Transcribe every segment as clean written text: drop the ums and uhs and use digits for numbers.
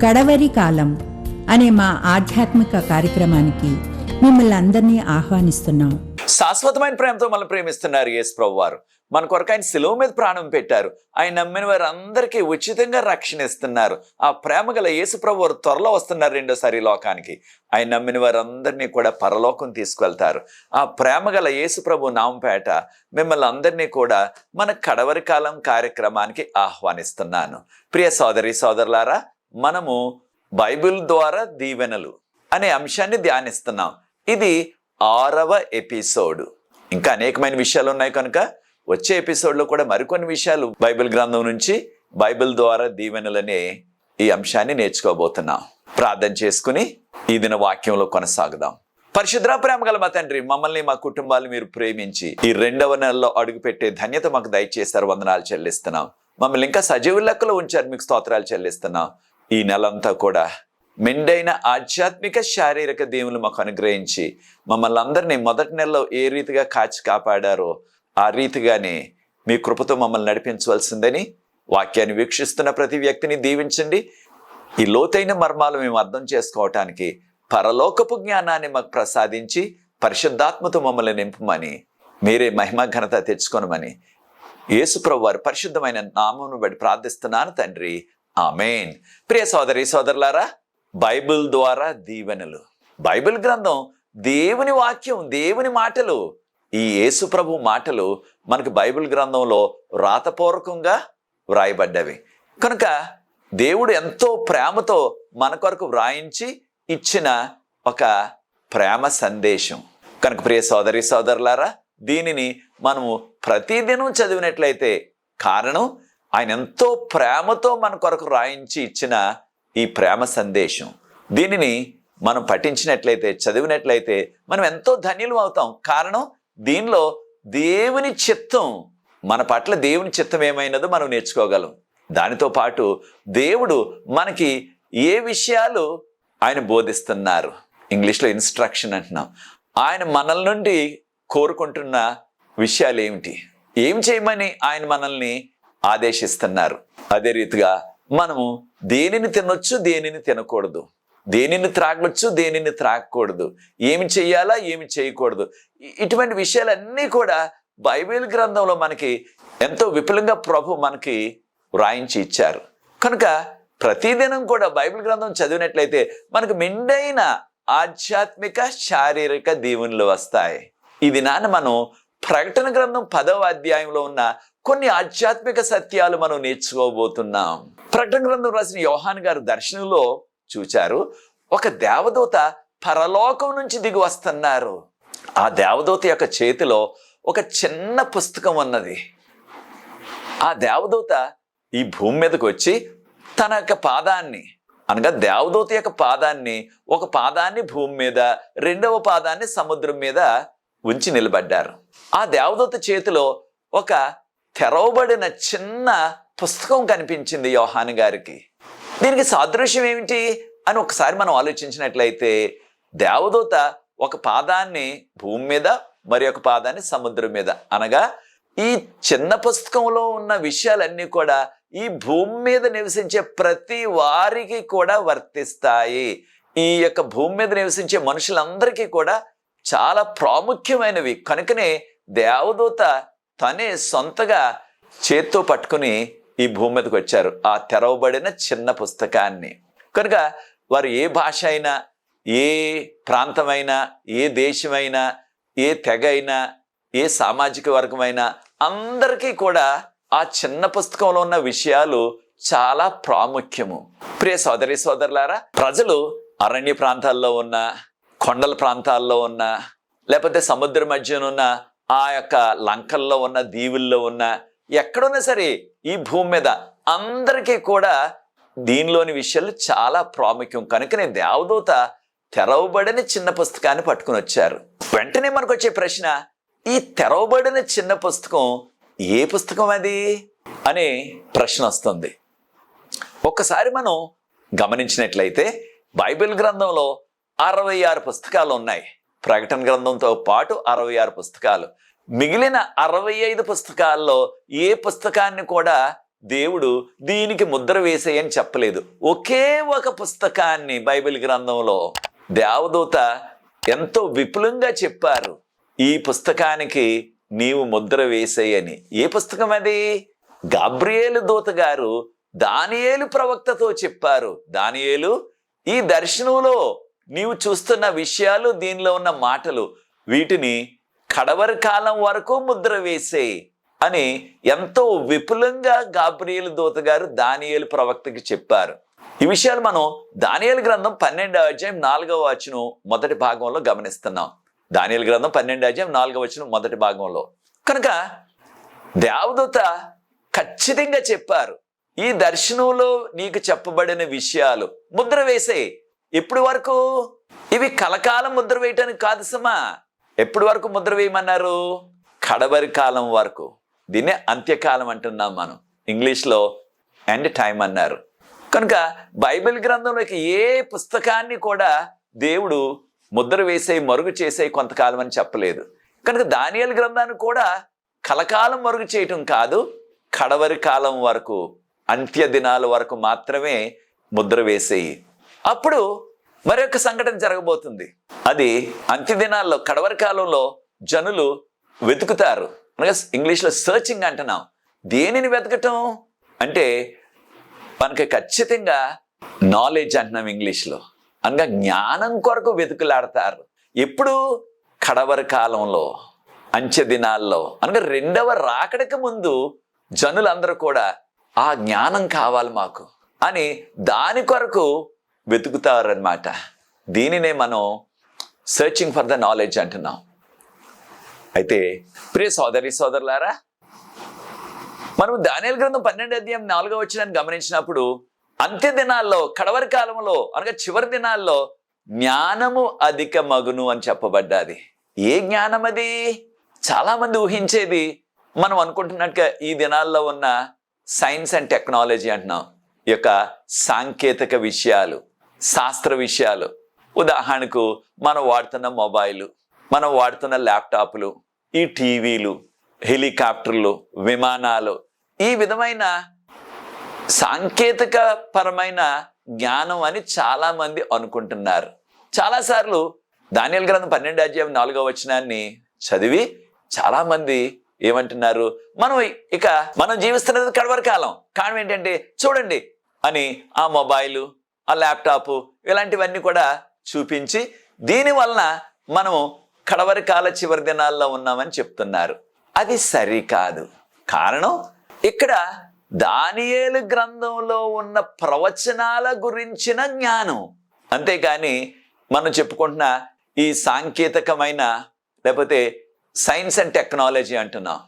కడవరి కాలం అనే మా ఆధ్యాత్మిక కార్యక్రమానికి మిమ్మల్ని అందరినీ ఆహ్వానిస్తున్నాం. శాశ్వతమైన ప్రేమతో మనం ప్రేమిస్తున్నారు యేసు ప్రభువారు. మన కొరకు ఆయన శిలువ మీద ప్రాణం పెట్టారు. ఆయన నమ్మిన వారు అందరికీ ఉచితంగా రక్షణ ఇస్తున్నారు. ఆ ప్రేమ గల యేసు ప్రభువారు త్వరలో వస్తున్నారు రెండోసారి లోకానికి. ఆయన నమ్మిన వారందరినీ కూడా పరలోకం తీసుకువెళ్తారు. ఆ ప్రేమ గల యేసు ప్రభు నామపేట మిమ్మల్ని అందరినీ కూడా మన కడవరి కాలం కార్యక్రమానికి ఆహ్వానిస్తున్నాను. ప్రియ సోదరి సోదరులారా, మనము బైబిల్ ద్వారా దీవెనలు అనే అంశాన్ని ధ్యానిస్తున్నాం. ఇది 6వ ఎపిసోడ్. ఇంకా అనేకమైన విషయాలు ఉన్నాయి కనుక వచ్చే ఎపిసోడ్లో కూడా మరికొన్ని విషయాలు బైబిల్ గ్రంథం నుంచి బైబిల్ ద్వారా దీవెనలనే ఈ అంశాన్ని నేర్చుకోబోతున్నాం. ప్రార్థన చేసుకుని ఈ దిన వాక్యంలో కొనసాగుదాం. పరిశుద్ధ ప్రేమ గల మా తండ్రి, మమ్మల్ని మా కుటుంబాలను మీరు ప్రేమించి ఈ 2వ నెలలో అడుగుపెట్టే ధన్యత మాకు దయచేశారు. వందనాలు చెల్లిస్తున్నాం. మమ్మల్ని ఇంకా సజీవ లెక్కలో ఉంచారు. మీకు స్తోత్రాలు చెల్లిస్తున్నాం. ఈ నెలంతా కూడా మెండైన ఆధ్యాత్మిక శారీరక దీవులు మాకు అనుగ్రహించి మమ్మల్ని అందరినీ మొదటి నెలలో ఏ రీతిగా కాచి కాపాడారో ఆ రీతిగానే మీ కృపతో మమ్మల్ని నడిపించవలసిందని వాక్యాన్ని వీక్షిస్తున్న ప్రతి వ్యక్తిని దీవించండి. ఈ లోతైన మర్మాలు మేము అర్థం చేసుకోవటానికి పరలోకపు జ్ఞానాన్ని మాకు ప్రసాదించి పరిశుద్ధాత్మతో మమ్మల్ని నింపమని, మీరే మహిమ ఘనత తెచ్చుకొనమని యేసు ప్రభు వారి పరిశుద్ధమైన నామమును బట్టి ప్రార్థిస్తున్నాను తండ్రి. ఆమేన్. ప్రియ సోదరి సోదరులారా, బైబిల్ ద్వారా దీవెనలు. బైబిల్ గ్రంథం దేవుని వాక్యం, దేవుని మాటలు. ఈ యేసు ప్రభు మాటలు మనకు బైబిల్ గ్రంథంలో రాతపూర్వకంగా వ్రాయబడ్డవి కనుక దేవుడు ఎంతో ప్రేమతో మన కొరకు వ్రాయించి ఇచ్చిన ఒక ప్రేమ సందేశం కనుక ప్రియ సోదరి సోదరులారా, దీనిని మనము ప్రతిదినం చదివినట్లయితే, కారణం ఆయన ఎంతో ప్రేమతో మన కొరకు రాయించి ఇచ్చిన ఈ ప్రేమ సందేశం. దీనిని మనం పఠించినట్లయితే, చదివినట్లయితే మనం ఎంతో ధన్యులు అవుతాం. కారణం దీనిలో దేవుని చిత్తం, మన పట్ల దేవుని చిత్తం ఏమైనదో మనం నేర్చుకోగలం. దానితో పాటు దేవుడు మనకి ఏ విషయాలు ఆయన బోధిస్తున్నారు, ఇంగ్లీష్లో ఇన్స్ట్రక్షన్ అంటున్నాం, ఆయన మనల నుండి కోరుకుంటున్న విషయాలు ఏమిటి, ఏం చేయమని ఆయన మనల్ని ఆదేశిస్తున్నారు. అదే రీతిగా మనము దేనిని తినొచ్చు, దేనిని తినకూడదు, దేనిని త్రాగొచ్చు, దేనిని త్రాగకూడదు, ఏమి చెయ్యాలా, ఏమి చేయకూడదు, ఇటువంటి విషయాలన్నీ కూడా బైబిల్ గ్రంథంలో మనకి ఎంతో విపులంగా ప్రభు మనకి వ్రాయించి ఇచ్చారు. కనుక ప్రతిదినం కూడా బైబిల్ గ్రంథం చదివినట్లయితే మనకు మెండైన ఆధ్యాత్మిక శారీరక దీవెనలు వస్తాయి. ఇది మనం ప్రకటన గ్రంథం 10వ అధ్యాయంలో ఉన్న కొన్ని ఆధ్యాత్మిక సత్యాలు మనం నేర్చుకోబోతున్నాం. ప్రకటన గ్రంథం రాసిన యోహాను గారు దర్శనంలో చూచారు, ఒక దేవదూత పరలోకం నుంచి దిగి వస్తున్నారు. ఆ దేవదూత యొక్క చేతిలో ఒక చిన్న పుస్తకం ఉన్నది. ఆ దేవదూత ఈ భూమి మీదకి వచ్చి తన యొక్క పాదాన్ని, అనగా దేవదూత యొక్క పాదాన్ని, ఒక పాదాన్ని భూమి మీద, రెండవ పాదాన్ని సముద్రం మీద ఉంచి నిలబడ్డారు. ఆ దేవదూత చేతిలో ఒక తెరవబడిన చిన్న పుస్తకం కనిపించింది యోహాను గారికి. దీనికి సాదృశ్యం ఏమిటి అని ఒకసారి మనం ఆలోచించినట్లయితే, దేవదూత ఒక పాదాన్ని భూమి మీద, మరి ఒక పాదాన్ని సముద్రం మీద, అనగా ఈ చిన్న పుస్తకంలో ఉన్న విషయాలన్నీ కూడా ఈ భూమి మీద నివసించే ప్రతి వారికి కూడా వర్తిస్తాయి. ఈ యొక్క భూమి మీద నివసించే మనుషులందరికీ కూడా చాలా ప్రాముఖ్యమైనవి. కనుకనే దేవదూత తనే సొంతగా చేత్తో పట్టుకుని ఈ భూమి మీదకి వచ్చారు, ఆ తెరవబడిన చిన్న పుస్తకాన్ని. కనుక వారు ఏ భాష అయినా, ఏ ప్రాంతమైనా, ఏ దేశమైనా, ఏ తెగ అయినా, ఏ సామాజిక వర్గమైనా అందరికీ కూడా ఆ చిన్న పుస్తకంలో ఉన్న విషయాలు చాలా ప్రాముఖ్యము. ప్రియ సోదరి సోదరులారా, ప్రజలు అరణ్య ప్రాంతాల్లో ఉన్న, కొండల ప్రాంతాల్లో ఉన్న, లేకపోతే సముద్ర మధ్యన ఉన్న, ఆ యొక్క లంకల్లో ఉన్న, దీవుల్లో ఉన్న, ఎక్కడున్నా సరే ఈ భూమి మీద అందరికీ కూడా దీనిలోని విషయాలు చాలా ప్రాముఖ్యం. కనుకనే దేవదూత తెరవబడిన చిన్న పుస్తకాన్ని పట్టుకుని వచ్చారు. వెంటనే మనకు వచ్చే ప్రశ్న, ఈ తెరవబడిన చిన్న పుస్తకం ఏ పుస్తకం అది అనే ప్రశ్న వస్తుంది. ఒక్కసారి మనం గమనించినట్లయితే బైబిల్ గ్రంథంలో 66 పుస్తకాలు ఉన్నాయి. ప్రకటన గ్రంథంతో పాటు 66 పుస్తకాలు. మిగిలిన 65 పుస్తకాల్లో ఏ పుస్తకాన్ని కూడా దేవుడు దీనికి ముద్ర వేసేయని చెప్పలేదు. ఒకే ఒక పుస్తకాన్ని బైబిల్ గ్రంథంలో దేవదూత ఎంతో విపులంగా చెప్పారు, ఈ పుస్తకానికి నీవు ముద్ర వేసేయని. ఏ పుస్తకం అది? గాబ్రియేలు దూత గారు దానియేలు ప్రవక్తతో చెప్పారు, దానియేలు, ఈ దర్శనంలో నీవు చూస్తున్న విషయాలు, దీనిలో ఉన్న మాటలు, వీటిని కడవరి కాలం వరకు ముద్ర వేసేయి అని ఎంతో విపులంగా గాబ్రియేలు దూత గారు దానియేలు ప్రవక్తకి చెప్పారు. ఈ విషయాలు మనం దానియేలు గ్రంథం 12వ అధ్యాయం 4వ వచనం మొదటి భాగంలో గమనిస్తున్నాం. దానియేలు గ్రంథం 12వ అధ్యాయం 4వ వచనం మొదటి భాగంలో. కనుక దేవదూత ఖచ్చితంగా చెప్పారు, ఈ దర్శనంలో నీకు చెప్పబడిన విషయాలు ముద్ర వేసేయి. ఎప్పుడు వరకు? ఇవి కలకాలం ముద్ర వేయటానికి కాదు సమా. ఎప్పుడు వరకు ముద్ర వేయమన్నారు? కడవరి కాలం వరకు. దీన్నే అంత్యకాలం అంటున్నాం మనం. ఇంగ్లీష్లో ఎండ్ టైం అన్నారు. కనుక బైబిల్ గ్రంథంలోకి ఏ పుస్తకాన్ని కూడా దేవుడు ముద్ర వేసేయి, మరుగు చేసేయి కొంతకాలం అని చెప్పలేదు. కనుక దానియేలు గ్రంథాన్ని కూడా కలకాలం మరుగు చేయటం కాదు, కడవరి కాలం వరకు, అంత్య దినాల వరకు మాత్రమే ముద్ర వేసేయి. అప్పుడు మరొక సంఘటన జరగబోతుంది. అది అంత్య దినాల్లో, కడవరి కాలంలో జనులు వెతుకుతారు. అనగా ఇంగ్లీష్లో సర్చింగ్ అంటున్నాం. దేనిని వెతకటం అంటే మనకి ఖచ్చితంగా నాలెడ్జ్ అంటున్నాం ఇంగ్లీష్లో. అనగా జ్ఞానం కొరకు వెతుకులాడతారు. ఎప్పుడు? కడవరి కాలంలో, అంత్య దినాల్లో, అనగా రెండవ రాకడకి ముందు జనులందరూ కూడా ఆ జ్ఞానం కావాలి మాకు అని దాని కొరకు వెతుకుతారనమాట. దీనినే మనం సర్చింగ్ ఫర్ ద నాలెడ్జ్ అంటున్నాం. అయితే ప్రియ సోదరి సోదరులారా, మనం దానియేలు గ్రంథం 12వ అధ్యాయం 4వ వచనాన్ని గమనించినప్పుడు అంత్య దినాల్లో, కడవరి కాలంలో, అనగా చివరి దినాల్లో జ్ఞానము అధిక మగును అని చెప్పబడ్డాది. ఏ జ్ఞానం అది? చాలా మంది ఊహించేది మనం అనుకుంటున్నట్టుగా ఈ దినాల్లో ఉన్న సైన్స్ అండ్ టెక్నాలజీ అంటున్నాం. ఈ యొక్క సాంకేతిక విషయాలు, శాస్త్ర విషయాలు. ఉదాహరణకు మనం వాడుతున్న మొబైలు, మనం వాడుతున్న ల్యాప్టాప్లు, ఈ టీవీలు, హెలికాప్టర్లు, విమానాలు, ఈ విధమైన సాంకేతిక పరమైన జ్ఞానం అని చాలా మంది అనుకుంటున్నారు. చాలాసార్లు దానియేలు గ్రంథం 12వ అధ్యాయం 4వ వచనాన్ని చదివి చాలా మంది ఏమంటున్నారు, మనం జీవిస్తున్నది కడవరి కాలం, కారణం ఏంటంటే చూడండి అని ఆ మొబైలు, ఆ ల్యాప్టాప్, ఇలాంటివన్నీ కూడా చూపించి దీని వలన మనము కడవరి కాల చివరి దినాల్లో ఉన్నామని చెప్తున్నారు. అది సరికాదు. కారణం, ఇక్కడ దానియేలు గ్రంథంలో ఉన్న ప్రవచనాల గురించిన జ్ఞానం, అంతేగాని మనం చెప్పుకుంటున్న ఈ సాంకేతికమైన లేకపోతే సైన్స్ అండ్ టెక్నాలజీ అంటున్నాం,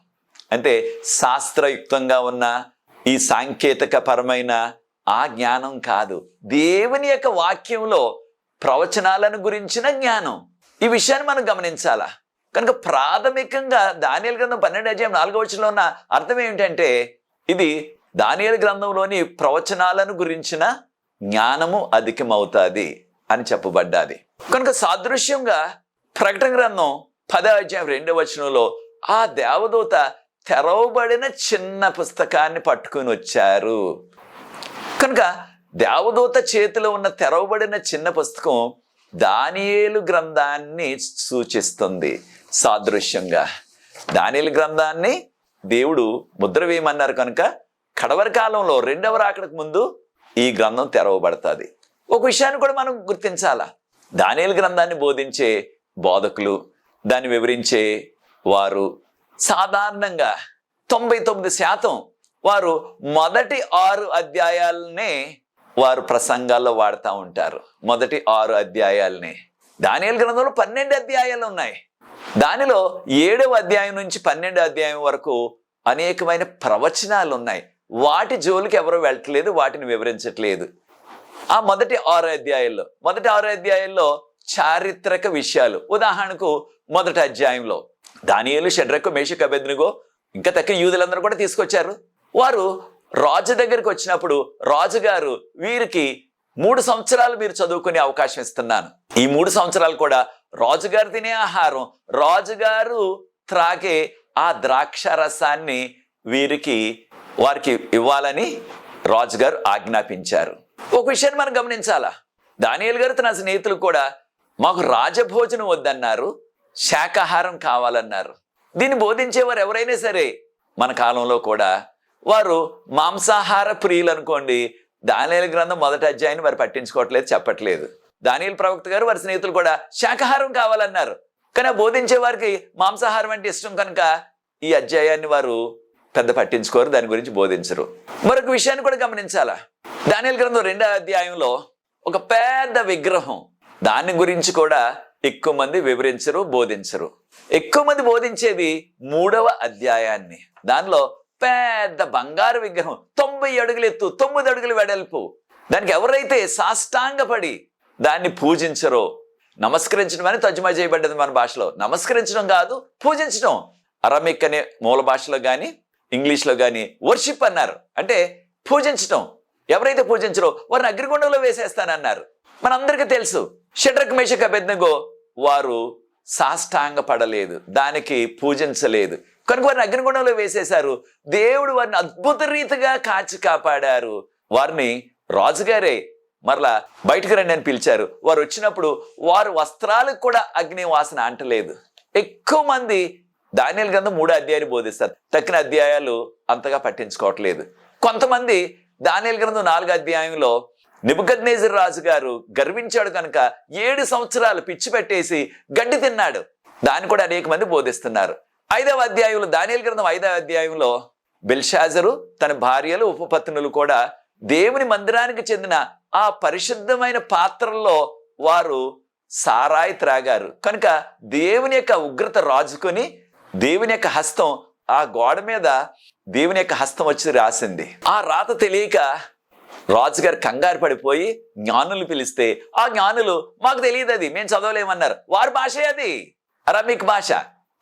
అంటే శాస్త్రయుక్తంగా ఉన్న ఈ సాంకేతిక పరమైన ఆ జ్ఞానం కాదు. దేవుని యొక్క వాక్యంలో ప్రవచనాలను గురించిన జ్ఞానం. ఈ విషయాన్ని మనం గమనించాలా. కనుక ప్రాథమికంగా దానియేలు గ్రంథం 12వ అధ్యాయం 4వ వచనంలో ఉన్న అర్థం ఏమిటంటే, ఇది దానియేలు గ్రంథంలోని ప్రవచనాలను గురించిన జ్ఞానము అధికమవుతుంది అని చెప్పబడ్డాది. కనుక సాదృశ్యంగా ప్రకటన గ్రంథం 10వ అధ్యాయం 2వ వచనంలో ఆ దేవదూత తెరవబడిన చిన్న పుస్తకాన్ని పట్టుకుని వచ్చారు. కనుక దేవదూత చేతిలో ఉన్న తెరవబడిన చిన్న పుస్తకం దానియేలు గ్రంథాన్ని సూచిస్తుంది. సాదృశ్యంగా దానియేలు గ్రంథాన్ని దేవుడు ముద్ర వేయమన్నారు. కనుక కడవరి కాలంలో, రెండవ రాకడకు ముందు ఈ గ్రంథం తెరవబడుతుంది. ఒక విషయాన్ని కూడా మనం గుర్తించాలా. దానియేలు గ్రంథాన్ని బోధించే బోధకులు, దాన్ని వివరించే వారు సాధారణంగా 99% వారు మొదటి 6 అధ్యాయాలనే వారు ప్రసంగాల్లో వాడుతూ ఉంటారు. మొదటి 6 అధ్యాయాలనే. దానియేలు గ్రంథంలో 12 అధ్యాయాలు ఉన్నాయి. దానిలో 7వ అధ్యాయం నుంచి 12వ అధ్యాయం వరకు అనేకమైన ప్రవచనాలు ఉన్నాయి. వాటి జోలికి ఎవరు వెళ్ళట్లేదు, వాటిని వివరించట్లేదు. ఆ మొదటి 6 అధ్యాయాల్లో చారిత్రక విషయాలు. ఉదాహరణకు మొదటి అధ్యాయంలో దానియేలు, షడ్రకు, మేషకు, అబేద్నెగో ఇంకా తక్కిన యూదులందరూ కూడా తీసుకొచ్చారు. వారు రాజు దగ్గరికి వచ్చినప్పుడు రాజుగారు వీరికి 3 సంవత్సరాలు మీరు చదువుకునే అవకాశం ఇస్తున్నాను. ఈ 3 సంవత్సరాలు కూడా రాజుగారు తినే ఆహారం, రాజుగారు త్రాగే ఆ ద్రాక్ష రసాన్ని వీరికి వారికి ఇవ్వాలని రాజుగారు ఆజ్ఞాపించారు. ఒక విషయాన్ని మనం గమనించాలా, దానియేలు గారు తన స్నేహితులు కూడా మాకు రాజభోజనం వద్దన్నారు, శాకాహారం కావాలన్నారు. దీన్ని బోధించేవారు ఎవరైనా సరే మన కాలంలో కూడా వారు మాంసాహార ప్రియులు అనుకోండి, దానియేలు గ్రంథం 1వ అధ్యాయాన్ని వారు పట్టించుకోవట్లేదు, చెప్పట్లేదు. దానియేలు ప్రవక్త గారు వారి స్నేహితులు కూడా శాకాహారం కావాలన్నారు, కానీ బోధించే వారికి మాంసాహారం అంటే ఇష్టం కనుక ఈ అధ్యాయాన్ని వారు పెద్ద పట్టించుకోరు, దాని గురించి బోధించరు. మరొక విషయాన్ని కూడా గమనించాలా, దానియేలు గ్రంథం 2వ అధ్యాయంలో ఒక పెద్ద విగ్రహం, దాని గురించి కూడా ఎక్కువ మంది వివరించరు, బోధించరు. ఎక్కువ మంది బోధించేది 3వ అధ్యాయాన్ని. దానిలో పెద్ద బంగారు విగ్రహం 90 అడుగులు ఎత్తు, 9 అడుగులు వెడల్పు, దానికి ఎవరైతే సాష్టాంగపడి దాన్ని పూజించరో, నమస్కరించడం అని తర్జుమా చేయబడ్డది మన భాషలో. నమస్కరించడం కాదు, పూజించడం. అరమిక్ అనే మూల భాషలో కానీ ఇంగ్లీష్లో కానీ వర్షిప్ అన్నారు, అంటే పూజించడం. ఎవరైతే పూజించరో వారిని అగ్నిగుండంలో వేసేస్తానన్నారు. మనందరికీ తెలుసు షడ్రక్ మేషక్ అబేద్నెగో వారు సాష్టాంగ పడలేదు, దానికి పూజించలేదు కనుక వారిని అగ్నిగుండంలో వేసేశారు. దేవుడు వారిని అద్భుత రీతిగా కాచి కాపాడారు. వారిని రాజుగారే మరలా బయటకు రండి అని పిలిచారు. వారు వచ్చినప్పుడు వారు వస్త్రాలకు కూడా అగ్ని వాసన అంటలేదు. ఎక్కువ మంది దానియేలు గ్రంథం 3వ అధ్యాయాన్ని బోధిస్తారు, తక్కిన అధ్యాయాలు అంతగా పట్టించుకోవట్లేదు. కొంతమంది దానియేలు గ్రంథం 4వ అధ్యాయంలో నెబుకద్నెజర్ రాజు గారు గర్వించాడు కనుక 7 సంవత్సరాలు పిచ్చి పెట్టేసి గడ్డి తిన్నాడు, దాన్ని కూడా అనేక మంది బోధిస్తున్నారు. 5వ అధ్యాయంలో దానియేలు గ్రంథం 5వ అధ్యాయంలో బెల్షాజరు తన భార్యలు ఉపపత్నులు కూడా దేవుని మందిరానికి చెందిన ఆ పరిశుద్ధమైన పాత్రల్లో వారు సారాయి త్రాగారు కనుక దేవుని యొక్క ఉగ్రత రాజుకొని దేవుని యొక్క హస్తం ఆ గోడ మీద దేవుని యొక్క హస్తం వచ్చి రాసింది. ఆ రాత తెలియక రాజుగారు కంగారు పడిపోయి జ్ఞానులు పిలిస్తే ఆ జ్ఞానులు మాకు తెలియదు, అది మేము చదవలేమన్నారు. వారి భాషే అది, అరమిక్ భాష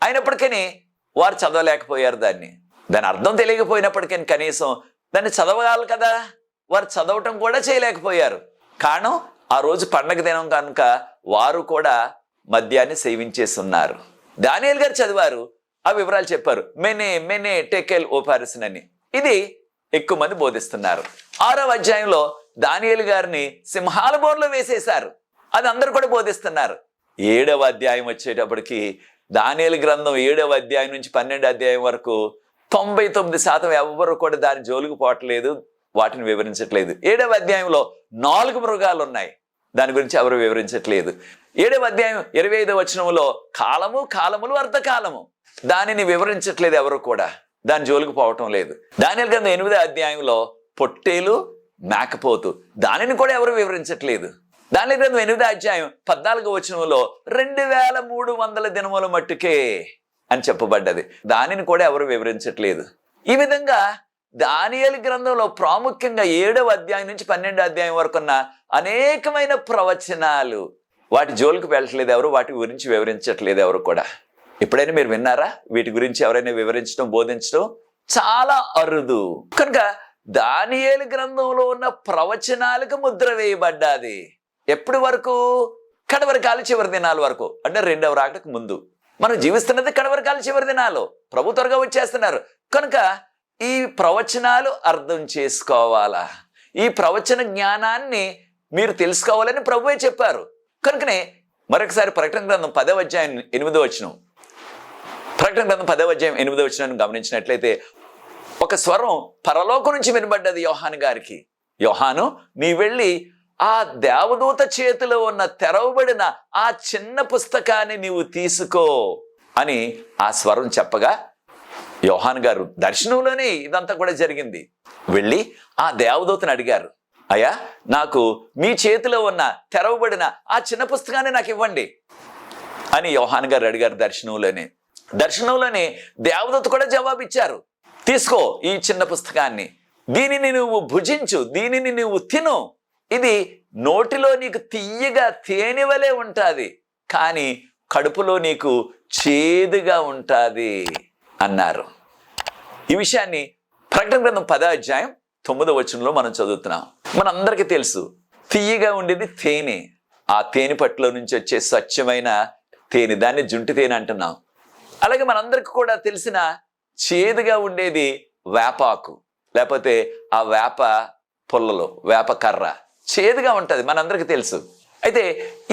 అయినప్పటికీ వారు చదవలేకపోయారు. దాని అర్థం తెలియకపోయినప్పటికీ కనీసం దాన్ని చదవగాలి కదా, వారు చదవటం కూడా చేయలేకపోయారు. కారణం ఆ రోజు పండగ దినం కనుక వారు కూడా మద్యాన్ని సేవించేస్తున్నారు. దానియేలు గారు చదివారు, ఆ వివరాలు చెప్పారు, మెనే టెకెల్ ఓపారిసన్ అని. ఇది ఎక్కువ మంది బోధిస్తున్నారు. 6వ అధ్యాయంలో దానియేలు గారిని సింహాల బోర్లో వేసేశారు, అది అందరూ కూడా బోధిస్తున్నారు. 7వ అధ్యాయం వచ్చేటప్పటికి దానియేలు గ్రంథం 7వ అధ్యాయం నుంచి 12వ అధ్యాయం వరకు 99% ఎవరు కూడా దాని జోలికి పోవట్లేదు, వాటిని వివరించట్లేదు. 7వ అధ్యాయంలో 4 మృగాలు ఉన్నాయి, దాని గురించి ఎవరు వివరించట్లేదు. 7వ అధ్యాయం 25వ వచనంలో కాలములు అర్ధకాలము, దానిని వివరించట్లేదు ఎవరు కూడా, దాని జోలికి పోవటం లేదు. దానియేలు గ్రంథం 8వ అధ్యాయంలో పొట్టేలు మేకపోతు, దానిని కూడా ఎవరు వివరించట్లేదు. దానియేలు గ్రంథం 8వ అధ్యాయం 14వ వచనంలో 2300 దినముల మట్టుకే అని చెప్పబడ్డది, దానిని కూడా ఎవరు వివరించట్లేదు. ఈ విధంగా దానియేలు గ్రంథంలో ప్రాముఖ్యంగా 7వ అధ్యాయం నుంచి 12వ అధ్యాయం వరకు ఉన్న అనేకమైన ప్రవచనాలు, వాటి జోలికి వెళ్ళట్లేదు ఎవరు, వాటి గురించి వివరించట్లేదు ఎవరు కూడా. ఎప్పుడైనా మీరు విన్నారా వీటి గురించి ఎవరైనా వివరించడం, బోధించడం? చాలా అరుదు. కనుక దానియేలు గ్రంథంలో ఉన్న ప్రవచనాలకు ముద్ర వేయబడ్డాది. ఎప్పటి వరకు? కడవరి కాల చివరి దినాల వరకు, అంటే 2వ రాకడకు ముందు. మనం జీవిస్తున్నది కడవరి కాల చివరి దినాలు, ప్రభు త్వరగా వచ్చేస్తున్నారు. కనుక ఈ ప్రవచనాలు అర్థం చేసుకోవాలా, ఈ ప్రవచన జ్ఞానాన్ని మీరు తెలుసుకోవాలని ప్రభువే చెప్పారు. కనుకనే మరొకసారి ప్రకటన గ్రంథం 10వ అధ్యాయం 8వ వచనం, ప్రకటన గ్రంథం 10వ అధ్యాయం 8వ వచనాన్ని గమనించినట్లయితే ఒక స్వరం పరలోకం నుంచి వినబడ్డది యోహాను గారికి. యోహాను, నీ వెళ్ళి ఆ దేవదూత చేతిలో ఉన్న తెరవబడిన ఆ చిన్న పుస్తకాన్ని నీవు తీసుకో అని ఆ స్వరం చెప్పగా యోహాను గారు దర్శనంలోనే ఇదంతా కూడా జరిగింది. వెళ్ళి ఆ దేవదూతను అడిగారు, అయ్యా నాకు మీ చేతిలో ఉన్న తెరవబడిన ఆ చిన్న పుస్తకాన్ని నాకు ఇవ్వండి అని యోహాను గారు అడిగారు దర్శనంలోనే దేవదూత కూడా జవాబిచ్చారు, తీసుకో ఈ చిన్న పుస్తకాన్ని, దీనిని నువ్వు భుజించు, దీనిని నువ్వు తిను, ఇది నోటిలో నీకు తియ్యగా తేనె వలె ఉంటుంది, కానీ కడుపులో నీకు చేదుగా ఉంటుంది అన్నారు. ఈ విషయాన్ని ప్రకటన గ్రంథం 10వ అధ్యాయం 9వ వచనంలో మనం చదువుతున్నాం. మనందరికీ తెలుసు తియ్యగా ఉండేది తేనె, ఆ తేనె పట్టులో నుంచి వచ్చే స్వచ్ఛమైన తేనె, దాన్ని జుంటి తేనె అంటున్నాం. అలాగే మనందరికీ కూడా తెలిసిన చేదుగా ఉండేది వేపాకు. లేకపోతే ఆ వేప పుల్లలు, వేప కర్ర చేదుగా ఉంటుంది, మనందరికీ తెలుసు. అయితే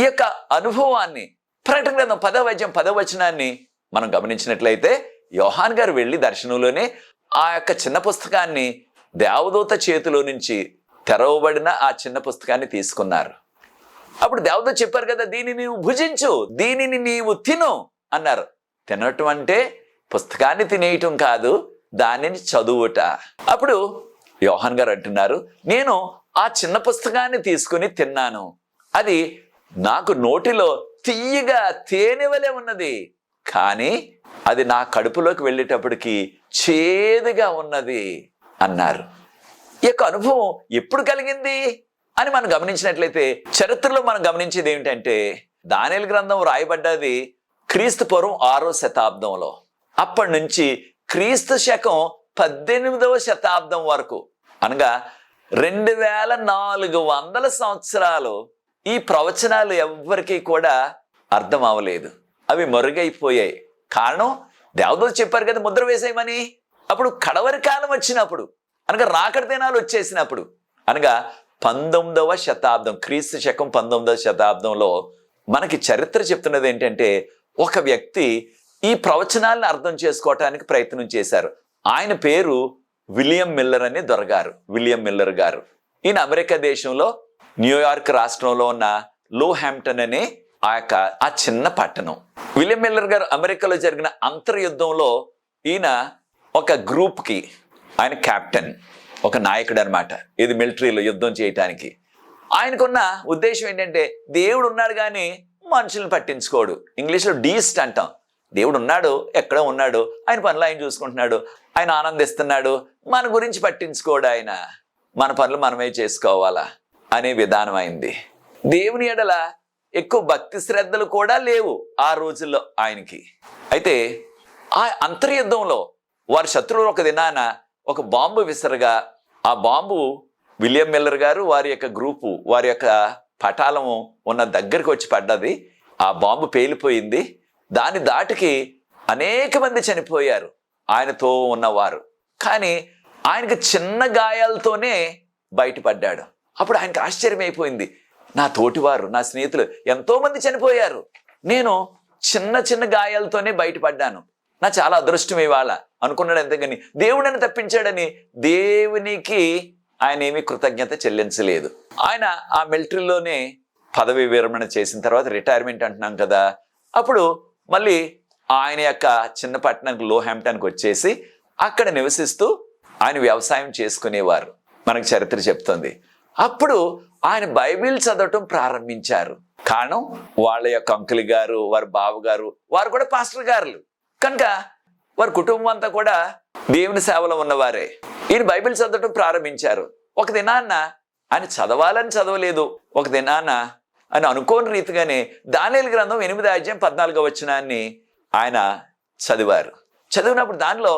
ఈ యొక్క అనుభవాన్ని ప్రకటన గ్రంథం 10వ అధ్యాయం 10వ వచనాన్ని మనం గమనించినట్లయితే యోహాన్ గారు వెళ్ళి దర్శనంలోనే ఆ యొక్క చిన్న పుస్తకాన్ని దేవదూత చేతిలో నుంచి తెరవబడిన ఆ చిన్న పుస్తకాన్ని తీసుకున్నారు. అప్పుడు దేవదూత చెప్పారు కదా, దీనిని నీవు భుజించు, దీనిని నీవు తిను అన్నారు. తినటం అంటే పుస్తకాన్ని తినేయటం కాదు, దానిని చదువుట. అప్పుడు యోహాన్ గారు అంటున్నారు, నేను ఆ చిన్న పుస్తకాన్ని తీసుకుని తిన్నాను, అది నాకు నోటిలో తియ్యగా తేనె వలె ఉన్నది, కానీ అది నా కడుపులోకి వెళ్ళేటప్పటికి చేదుగా ఉన్నది అన్నారు. ఈ యొక్క అనుభవం ఎప్పుడు కలిగింది అని మనం గమనించినట్లయితే చరిత్రలో మనం గమనించేది ఏమిటంటే, దానియేలు గ్రంథం రాయబడ్డది క్రీస్తు పూర్వం 6వ శతాబ్దంలో. అప్పటి నుంచి క్రీస్తు శకం 18వ శతాబ్దం వరకు, అనగా 2400 సంవత్సరాలు ఈ ప్రవచనాలు ఎవ్వరికీ కూడా అర్థం అవ్వలేదు, అవి మరుగైపోయాయి. కారణం, దేవదూత చెప్పారు కదా ముద్ర వేసేయమని. అప్పుడు కడవరి కాలం వచ్చినప్పుడు, అనగా రాకడ దినాలు వచ్చేసినప్పుడు, అనగా 19వ శతాబ్దం, క్రీస్తు శకం 19వ శతాబ్దంలో మనకి చరిత్ర చెప్తున్నది ఏంటంటే, ఒక వ్యక్తి ఈ ప్రవచనాలను అర్థం చేసుకోవటానికి ప్రయత్నం చేశారు. ఆయన పేరు విలియం మిల్లర్ అని దొరగారు. విలియం మిల్లర్ గారు, ఈయన అమెరికా దేశంలో న్యూయార్క్ రాష్ట్రంలో ఉన్న లోహాంప్టన్ అనే ఆ చిన్న పట్టణం. విలియం మిల్లర్ గారు అమెరికాలో జరిగిన అంతర్యుద్ధంలో ఈయన ఒక గ్రూప్కి ఆయన కెప్టెన్, ఒక నాయకుడు అనమాట. ఇది మిలిటరీలో యుద్ధం చేయటానికి ఆయనకున్న ఉద్దేశం ఏంటంటే, దేవుడు ఉన్నాడు కానీ మనుషులను పట్టించుకోడు. ఇంగ్లీష్లో డీస్ట్ అంటాం. దేవుడు ఉన్నాడు, ఎక్కడో ఉన్నాడు, ఆయన పనులు ఆయన చూసుకుంటున్నాడు, ఆయన ఆనందిస్తున్నాడు, మన గురించి పట్టించుకోడు ఆయన, మన పనులు మనమే చేసుకోవాలా అనే విధానం అయింది. దేవుని ఎడల ఎక్కువ భక్తి శ్రద్ధలు కూడా లేవు ఆ రోజుల్లో ఆయనకి. అయితే ఆ అంతర్యుద్ధంలో వారి శత్రువులు ఒక దినాన ఒక బాంబు విసరగా, ఆ బాంబు విలియం మిల్లర్ గారు వారి యొక్క గ్రూపు, వారి యొక్క పటాలము ఉన్న దగ్గరికి వచ్చి పడ్డది. ఆ బాంబు పేలిపోయింది. దాని దాటికి అనేక మంది చనిపోయారు ఆయనతో ఉన్నవారు. కానీ ఆయనకు చిన్న గాయాలతోనే బయటపడ్డాడు. అప్పుడు ఆయనకు ఆశ్చర్యం అయిపోయింది, నా తోటివారు, నా స్నేహితులు ఎంతో మంది చనిపోయారు, నేను చిన్న చిన్న గాయాలతోనే బయటపడ్డాను, నా చాలా అదృష్టం ఇవాళ అనుకున్నాడు. అంతేగాని దేవుడిని తప్పించాడని దేవునికి ఆయన ఏమీ కృతజ్ఞత చెల్లించలేదు. ఆయన ఆ మిలిటరీలోనే పదవి విరమణ చేసిన తర్వాత రిటైర్మెంట్ అంటున్నాం కదా, అప్పుడు మళ్ళీ ఆయన యొక్క చిన్న పట్టణానికి లోహాంప్టన్కి వచ్చేసి అక్కడ నివసిస్తూ ఆయన వ్యవసాయం చేసుకునేవారు, మనకు చరిత్ర చెప్తుంది. అప్పుడు ఆయన బైబిల్ చదవటం ప్రారంభించారు. కారణం, వాళ్ళ యొక్క అంకుల్ గారు, వారి బావగారు, వారు కూడా పాస్టర్ గారులు కనుక వారి కుటుంబం అంతా కూడా దేవుని సేవలో ఉన్నవారే. ఈయన బైబిల్ చదవటం ప్రారంభించారు. ఒక దినాన్న ఆయన చదవాలని చదవలేదు, ఒక దినాన్న ఆయన అనుకోని రీతిగానే దానియేలు గ్రంథం 8వ అధ్యాయం 14వ వచనాన్ని ఆయన చదివారు. చదివినప్పుడు దానిలో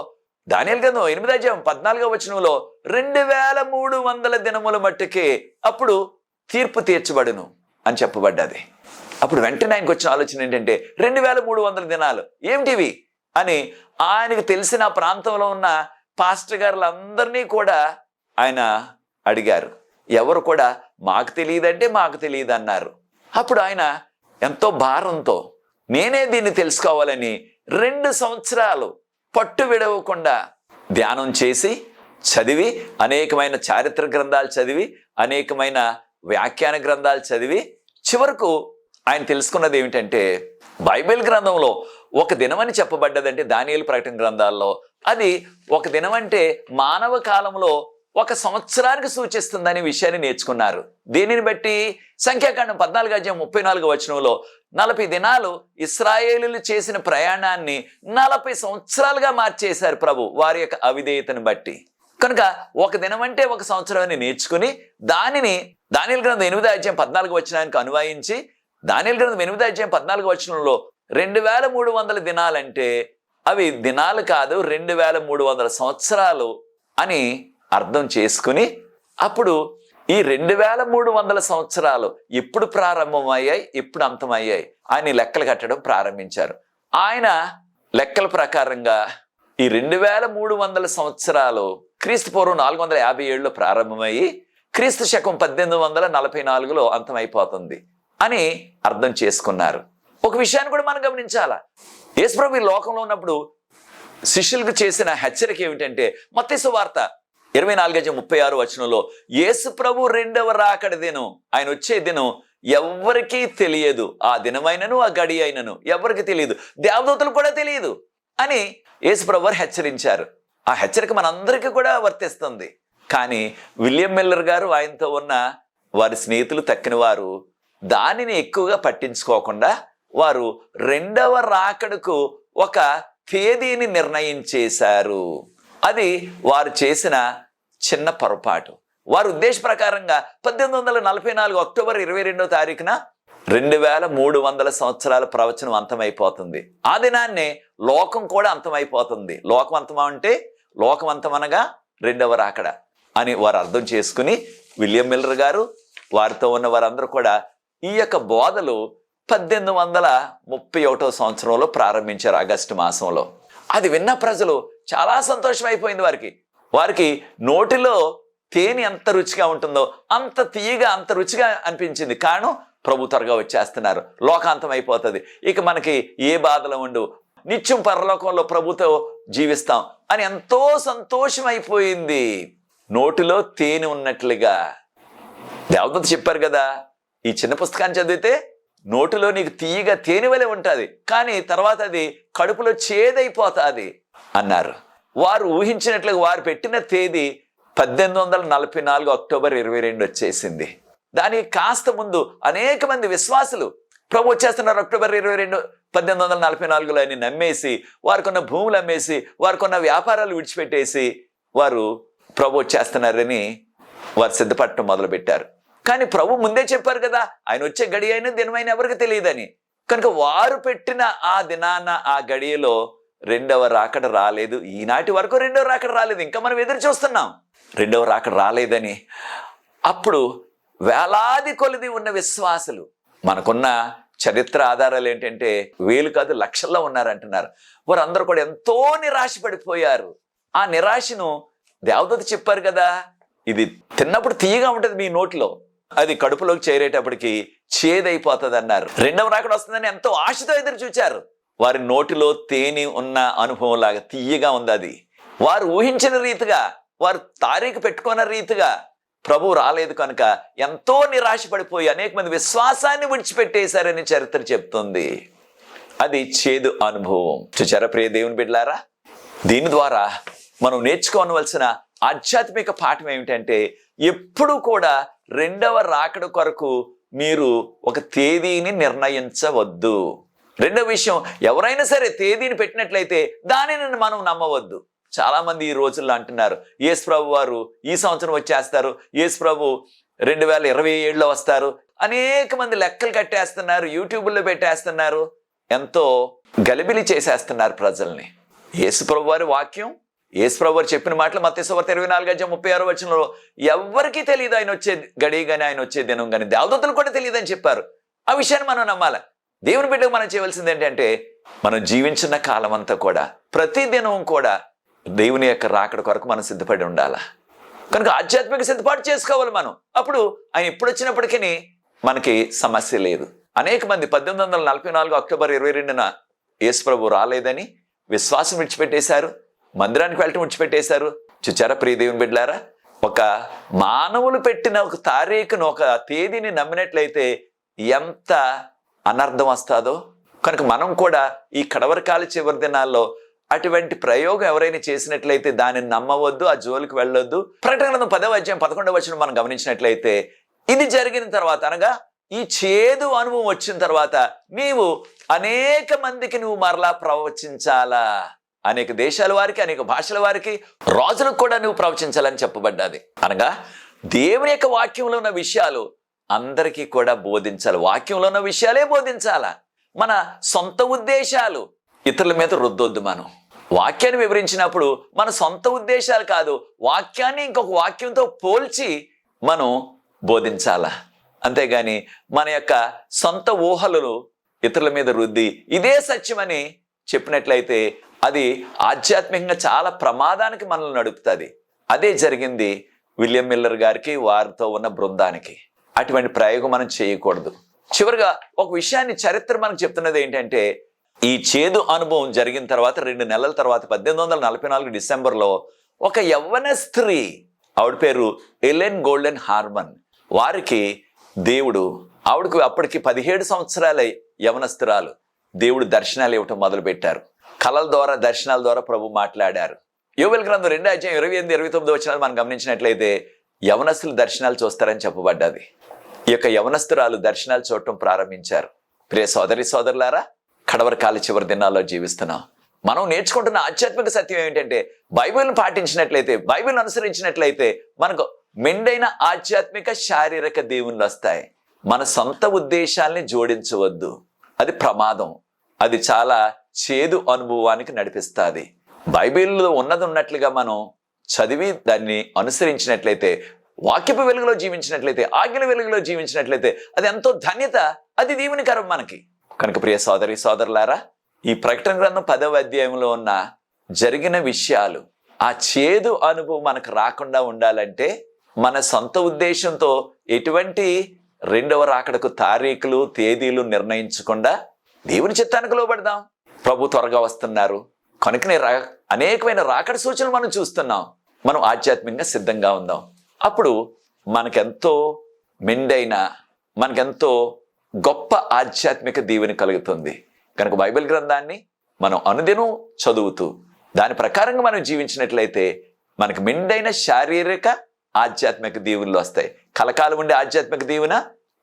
దానియేలు గ్రంథం 8వ అధ్యాయం 14వ వచనంలో 2300 దినముల మట్టుకే అప్పుడు తీర్పు తీర్చబడును అని చెప్పబడ్డది. అప్పుడు వెంటనే ఆయనకు వచ్చిన ఆలోచన ఏంటంటే, 2300 దినాలు ఏమిటివి అని ఆయనకు తెలిసిన ప్రాంతంలో ఉన్న పాస్టర్ గారులందరినీ కూడా ఆయన అడిగారు. ఎవరు కూడా మాకు తెలియదంటే మాకు తెలియదు అన్నారు. అప్పుడు ఆయన ఎంతో భారంతో నేనే దీన్ని తెలుసుకోవాలని 2 సంవత్సరాలు పట్టు విడవకుండా ధ్యానం చేసి చదివి, అనేకమైన చారిత్ర గ్రంథాలు చదివి, అనేకమైన వ్యాఖ్యాన గ్రంథాలు చదివి, చివరకు ఆయన తెలుసుకున్నది ఏమిటంటే, బైబిల్ గ్రంథంలో ఒక దినమని చెప్పబడ్డదంటే దానియేలు ప్రకటన గ్రంథాల్లో, అది ఒక దినం అంటే మానవ కాలంలో 1 సంవత్సరానికి సూచిస్తుందనే విషయాన్ని నేర్చుకున్నారు. దీనిని బట్టి సంఖ్యాకాండం 14వ అధ్యాయం 34వ వచనంలో 40 దినాలు ఇశ్రాయేలీయులు చేసిన ప్రయాణాన్ని 40 సంవత్సరాలుగా మార్చేశారు ప్రభు వారి యొక్క అవిధేయతను బట్టి. కనుక ఒక దినం అంటే 1 సంవత్సరం అని నేర్చుకుని దానిని దానియేలు గ్రంథం 8వ అధ్యాయం 14వ వచనానికి అన్వయించి, దానియేలు గ్రంథం 8వ అధ్యాయం 14వ వచనంలో 2300 దినాలంటే అవి దినాలు కాదు, 2300 సంవత్సరాలు అని అర్థం చేసుకుని, అప్పుడు ఈ 2300 సంవత్సరాలు ఎప్పుడు ప్రారంభమయ్యాయి, ఎప్పుడు అంతమయ్యాయి అని లెక్కలు కట్టడం ప్రారంభించారు. ఆయన లెక్కల ప్రకారంగా ఈ 2300 సంవత్సరాలు క్రీస్తు పూర్వం 457లో ప్రారంభమయ్యి క్రీస్తు శకం 1844లో అంతమైపోతుంది అని అర్థం చేసుకున్నారు. ఒక విషయాన్ని కూడా మనం గమనించాలా, యేసుప్రభు ఈ లోకంలో ఉన్నప్పుడు శిష్యులకు చేసిన హెచ్చరిక ఏమిటంటే మత్తయి సువార్త 24:36 యేసుప్రభు రెండవ రాకడ దినం, ఆయన వచ్చే దినం ఎవ్వరికీ తెలియదు, ఆ దినమైనను ఆ గడి అయినను ఎవరికి తెలియదు, దేవదూతలు కూడా తెలియదు అని యేసుప్రభు వారు హెచ్చరించారు. ఆ హెచ్చరిక మనందరికీ కూడా వర్తిస్తుంది. కానీ విలియం మిల్లర్ గారు, ఆయనతో ఉన్న వారి స్నేహితులు తక్కిన వారు దానిని ఎక్కువగా పట్టించుకోకుండా వారు రెండవ రాకడకు ఒక తేదీని నిర్ణయించేశారు. అది వారు చేసిన చిన్న పొరపాటు. వారి ఉద్దేశ ప్రకారంగా 1844 అక్టోబర్ 22వ తారీఖున 2300 సంవత్సరాల ప్రవచనం అంతమైపోతుంది. ఆ దినాన్నే లోకం కూడా అంతమైపోతుంది. లోకం అంతం అంటే లోకం అంతమనగా రెండవ రాకడ అని వారు అర్థం చేసుకుని విలియం మిల్లర్ గారు వారితో ఉన్న వారందరూ కూడా ఈ యొక్క బోధలు 1831వ సంవత్సరంలో ప్రారంభించారు, ఆగస్టు మాసంలో. అది విన్న ప్రజలు చాలా సంతోషం అయిపోయింది. వారికి నోటిలో తేనె ఎంత రుచిగా ఉంటుందో అంత తీయగా, అంత రుచిగా అనిపించింది. కారణం ప్రభు త్వరగా వచ్చేస్తున్నారు, లోకాంతం అయిపోతుంది, ఇక మనకి ఏ బాధలు ఉండవు, నిత్యం పరలోకంలో ప్రభుతో జీవిస్తాం అని ఎంతో సంతోషం అయిపోయింది. నోటిలో తేనె ఉన్నట్లుగా దేవదూత చెప్పారు కదా, ఈ చిన్న పుస్తకాన్ని చదివితే నోటిలో నీకు తీయగా తేనె వలె ఉంటుంది, కానీ తర్వాత అది కడుపులో చేదైపోతుంది అన్నారు. వారు ఊహించినట్లుగా వారు పెట్టిన తేదీ 1844 అక్టోబర్ 22 వచ్చేసింది. దానికి కాస్త ముందు అనేక మంది విశ్వాసులు ప్రభు వచ్చేస్తున్నారు అక్టోబర్ 22 1844లో అని నమ్మేసి వారికున్న భూములు అమ్మేసి వారికున్న వ్యాపారాలు విడిచిపెట్టేసి వారు ప్రభు వచ్చేస్తున్నారని వారు సిద్ధపడటం మొదలుపెట్టారు. కానీ ప్రభు ముందే చెప్పారు కదా, ఆయన వచ్చే గడి అయినా దినమైన ఎవరికి తెలియదని. కనుక వారు పెట్టిన ఆ దినాన ఆ గడియలో రెండవ రాకడ రాలేదు. ఈనాటి వరకు రెండవ రాకడ రాలేదు. ఇంకా మనం ఎదురు చూస్తున్నాం రెండవ రాకడ రాలేదని. అప్పుడు వేలాది కొలది ఉన్న విశ్వాసులు, మనకున్న చరిత్ర ఆధారాలు ఏంటంటే వేలు కాదు లక్షల్లో ఉన్నారంటున్నారు. వారందరూ కూడా ఎంతో నిరాశ పడిపోయారు. ఆ నిరాశను దేవదూత చెప్పారు కదా, ఇది తిన్నప్పుడు తీయగా ఉంటుంది మీ నోట్లో, అది కడుపులోకి చేరేటప్పటికి చేదైపోతుంది అన్నారు. రెండవ రాకడ వస్తుందని ఎంతో ఆశతో ఎదురు చూచారు. వారి నోటిలో తేనె ఉన్న అనుభవం లాగా తీయగా ఉంది అది. వారు ఊహించిన రీతిగా, వారు తారీఖు పెట్టుకున్న రీతిగా ప్రభువు రాలేదు కనుక ఎంతో నిరాశ పడిపోయి అనేక మంది విశ్వాసాన్ని విడిచిపెట్టేశారని చరిత్ర చెప్తుంది. అది చేదు అనుభవం. చూచారా ప్రియ దేవుని బిడ్డలారా, దీని ద్వారా మనం నేర్చుకోవలసిన ఆధ్యాత్మిక పాఠం ఏమిటంటే ఎప్పుడు కూడా రెండవ రాకడ కొరకు మీరు ఒక తేదీని నిర్ణయించవద్దు. రెండవ విషయం, ఎవరైనా సరే తేదీని పెట్టినట్లయితే దానిని మనం నమ్మవద్దు. చాలా మంది ఈ రోజుల్లో అంటున్నారు యేసు ప్రభు వారు ఈ సంవత్సరం వచ్చేస్తారు, యేసు ప్రభు 2027లో వస్తారు. అనేక మంది లెక్కలు కట్టేస్తున్నారు, యూట్యూబ్లో పెట్టేస్తున్నారు, ఎంతో గలిబిలి చేసేస్తున్నారు ప్రజల్ని. యేసు ప్రభు వారి వాక్యం, యేసు ప్రభు వారు చెప్పిన మాటలు మత్తయి సువార్త 24:36 ఎవరికీ తెలియదు ఆయన వచ్చే గడి కానీ ఆయన వచ్చే దినం కానీ, దేవదూతలు కూడా తెలియదని చెప్పారు. ఆ విషయాన్ని మనం నమ్మాలి. దేవుని బిడ్డకు మనం చేయవలసింది ఏంటంటే మనం జీవించిన కాలం అంతా కూడా ప్రతి దినం కూడా దేవుని యొక్క రాకడ కొరకు మనం సిద్ధపడి ఉండాలి. కనుక ఆధ్యాత్మిక సిద్ధపాటు చేసుకోవాలి మనం. అప్పుడు ఆయన ఎప్పుడు వచ్చినప్పటికీ మనకి సమస్య లేదు. అనేక మంది 1844 అక్టోబర్ 22న యేసు ప్రభు రాలేదని విశ్వాసం విడిచిపెట్టేశారు, మందిరానికి వెళ్ళటం విడిచిపెట్టేశారు. చూచారా ప్రియ దేవుని బిడ్డలారా, ఒక మానవులు పెట్టిన ఒక తారీఖును, ఒక తేదీని నమ్మినట్లయితే ఎంత అనర్థం వస్తుందో. కనుక మనం కూడా ఈ కడవరకాల చివరి దినాల్లో అటువంటి ప్రయోగం ఎవరైనా చేసినట్లయితే దానిని నమ్మవద్దు, ఆ జోలికి వెళ్ళొద్దు. ప్రకటన గ్రంథం 10:11 మనం గమనించినట్లయితే ఇది జరిగిన తర్వాత, అనగా ఈ చేదు అనుభవం వచ్చిన తర్వాత నీవు అనేక మందికి నువ్వు మరలా ప్రవచించాలా. అనేక దేశాల వారికి, అనేక భాషల వారికి, రాజులకు కూడా నువ్వు ప్రవచించాలని చెప్పబడ్డది. అనగా దేవుని యొక్క వాక్యంలో ఉన్న విషయాలు అందరికీ కూడా బోధించాలి. వాక్యంలో ఉన్న విషయాలే బోధించాలా. మన సొంత ఉద్దేశాలు ఇతరుల మీద రుద్దొద్దు. మనం వాక్యాన్ని వివరించినప్పుడు మన సొంత ఉద్దేశాలు కాదు, వాక్యాన్ని ఇంకొక వాక్యంతో పోల్చి మనం బోధించాలా. అంతేగాని మన యొక్క సొంత ఊహలను ఇతరుల మీద రుద్ది ఇదే సత్యమని చెప్పినట్లయితే అది ఆధ్యాత్మికంగా చాలా ప్రమాదానికి మనల్ని నడుపుతుంది. అదే జరిగింది విలియం మిల్లర్ గారికి, వారితో ఉన్న బృందానికి. అటువంటి ప్రయోగం మనం చేయకూడదు. చివరిగా ఒక విషయాన్ని చరిత్ర మనకు చెప్తున్నది ఏంటంటే, ఈ చేదు అనుభవం జరిగిన తర్వాత 2 నెలల తర్వాత 1844 డిసెంబర్లో ఒక యవ్వన స్త్రీ, ఆవిడ పేరు ఎలెన్ గోల్డెన్ హార్మన్, వారికి దేవుడు, ఆవిడకు అప్పటికి 17 సంవత్సరాల యవనస్తురాలు, దేవుడు దర్శనాలు ఇవ్వటం మొదలుపెట్టారు. కళల ద్వారా, దర్శనాల ద్వారా ప్రభు మాట్లాడారు. యోవేలు గ్రంథం 2:28-29 వచనాలు మనం గమనించినట్లయితే యవనస్తులు దర్శనాలు చూస్తారని చెప్పబడ్డది. ఈ యొక్క యవనస్తురాలు దర్శనాలు చూడటం ప్రారంభించారు. ప్రియ సోదరి సోదరులారా, కడవరి కాల చివరి దినాల్లో జీవిస్తున్నాం. మనం నేర్చుకుంటున్న ఆధ్యాత్మిక సత్యం ఏంటంటే, బైబిల్ని పాటించినట్లయితే, బైబిల్ని అనుసరించినట్లయితే మనకు మెండైన ఆధ్యాత్మిక శారీరక దీవెనలు వస్తాయి. మన సొంత ఉద్దేశాల్ని జోడించవద్దు, అది ప్రమాదం. అది చాలా చేదు అనుభవానికి నడిపిస్తుంది. బైబిల్లో ఉన్నది ఉన్నట్లుగా మనం చదివి దాన్ని అనుసరించినట్లయితే, వాక్యపు వెలుగులో జీవించినట్లయితే, ఆజ్ఞల వెలుగులో జీవించినట్లయితే అది ఎంతో ధన్యత, అది దీవెనకరం మనకి. కనుక ప్రియ సోదరి సోదరులారా, ఈ ప్రకటన గ్రంథం 10వ అధ్యాయంలో ఉన్న జరిగిన విషయాలు, ఆ చేదు అనుభవం మనకు రాకుండా ఉండాలంటే మన సొంత ఉద్దేశంతో ఎటువంటి రెండవ రాకడకు తారీఖులు, తేదీలు నిర్ణయించకుండా దేవుని చిత్తానికి లోబడదాం. ప్రభు త్వరగా వస్తున్నారు కనుకనే అనేకమైన రాకడ సూచనలు మనం చూస్తున్నాం. మనం ఆధ్యాత్మికంగా సిద్ధంగా ఉందాం. అప్పుడు మనకెంతో మెండైన, మనకెంతో గొప్ప ఆధ్యాత్మిక దీవెన కలుగుతుంది. కనుక బైబిల్ గ్రంథాన్ని మనం అనుదినం చదువుతూ దాని ప్రకారంగా మనం జీవించినట్లయితే మనకు మెండైన శారీరక ఆధ్యాత్మిక దీవెనలు వస్తాయి. కలకాలం ఉండే ఆధ్యాత్మిక దీవెన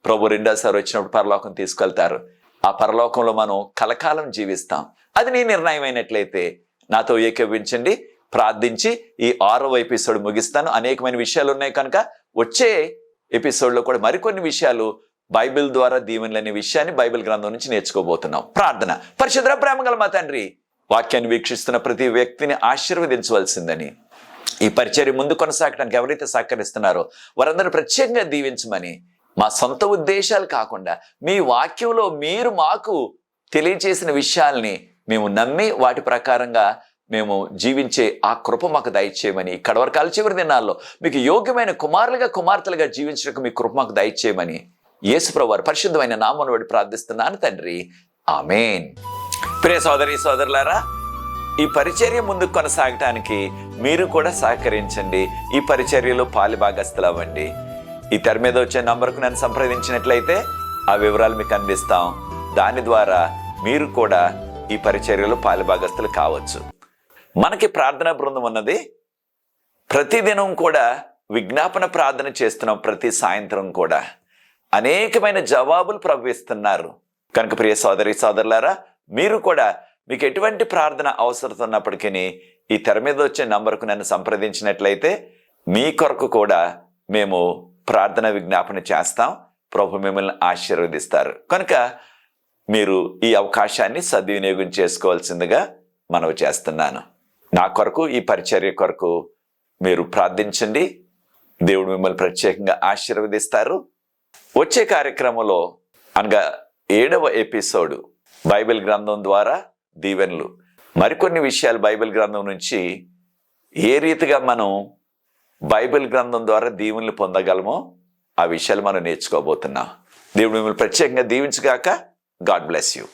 ప్రభు రెండోసారి వచ్చినప్పుడు పరలోకం తీసుకెళ్తారు. ఆ పరలోకంలో మనం కలకాలం జీవిస్తాం. అది నీ నిర్ణయం అయినట్లయితే నాతో ఏకీభవించండి, ప్రార్థించి ఈ 6వ ఎపిసోడ్ ముగిస్తాను. అనేకమైన విషయాలు ఉన్నాయి కనుక వచ్చే ఎపిసోడ్లో కూడా మరికొన్ని విషయాలు బైబిల్ ద్వారా దీవెనలు అనే విషయాన్ని బైబిల్ గ్రంథం నుంచి నేర్చుకోబోతున్నాం. ప్రార్థన. పరిశుద్ధ ప్రేమగల మా తండ్రి, వాక్యాన్ని వీక్షిస్తున్న ప్రతి వ్యక్తిని ఆశీర్వదించవలసిందని, ఈ పరిచర్య ముందు కొనసాగడానికి ఎవరైతే సహకరిస్తున్నారో వారందరూ ప్రత్యేకంగా దీవించమని, మా సొంత ఉద్దేశాలు కాకుండా మీ వాక్యంలో మీరు మాకు తెలియజేసిన విషయాల్ని మేము నమ్మి వాటి ప్రకారంగా మేము జీవించే ఆ కృప మాకు దయచేయమని, కడవరి కాల చివరి దినాల్లో మీకు యోగ్యమైన కుమారులుగా, కుమార్తెలుగా జీవించడానికి మీ కృప మాకు దయచేయమని యేసుప్రభు వారి పరిశుద్ధమైన నామమును బట్టి ప్రార్థిస్తున్నాను తండ్రి, ఆమేన్. ప్రియ సోదరి సోదరులారా, ఈ పరిచర్య ముందుకు కొనసాగటానికి మీరు కూడా సహకరించండి. ఈ పరిచర్యలో పాలుభాగస్తులు అవ్వండి. ఈ తెర మీద వచ్చే నంబర్కు నన్ను సంప్రదించినట్లయితే ఆ వివరాలు మీకు అందిస్తాం. దాని ద్వారా మీరు కూడా ఈ పరిచర్యలో పాలుభాగస్తులు కావచ్చు. మనకి ప్రార్థనా బృందం ఉన్నది. ప్రతిదినం కూడా విజ్ఞాపన ప్రార్థన చేస్తున్నాం. ప్రతి సాయంత్రం కూడా అనేకమైన జవాబులు ప్రవహిస్తున్నారు. కనుక ప్రియ సోదరి సోదరులారా, మీరు కూడా మీకు ఎటువంటి ప్రార్థన అవసరం ఉన్నప్పటికీ ఈ తెర మీద వచ్చే నంబర్కు నన్ను సంప్రదించినట్లయితే మీ కొరకు కూడా మేము ప్రార్థన విజ్ఞాపన చేస్తాం. ప్రభు మిమ్మల్ని ఆశీర్వదిస్తారు. కనుక మీరు ఈ అవకాశాన్ని సద్వినియోగం చేసుకోవాల్సిందిగా మనవి చేస్తున్నాను. నా కొరకు, ఈ పరిచర్య కొరకు మీరు ప్రార్థించండి. దేవుడు మిమ్మల్ని ప్రత్యేకంగా ఆశీర్వదిస్తారు. వచ్చే కార్యక్రమంలో అనగా 7వ ఎపిసోడ్ బైబిల్ గ్రంథం ద్వారా దీవెనలు, మరికొన్ని విషయాలు బైబిల్ గ్రంథం నుంచి ఏ రీతిగా మనం బైబిల్ గ్రంథం ద్వారా దీవెనలు పొందగలమో ఆ విషయాలు మనం నేర్చుకోబోతున్నాం. దేవుడు మిమ్మల్ని ప్రత్యేకంగా దీవించుగాక. God bless you.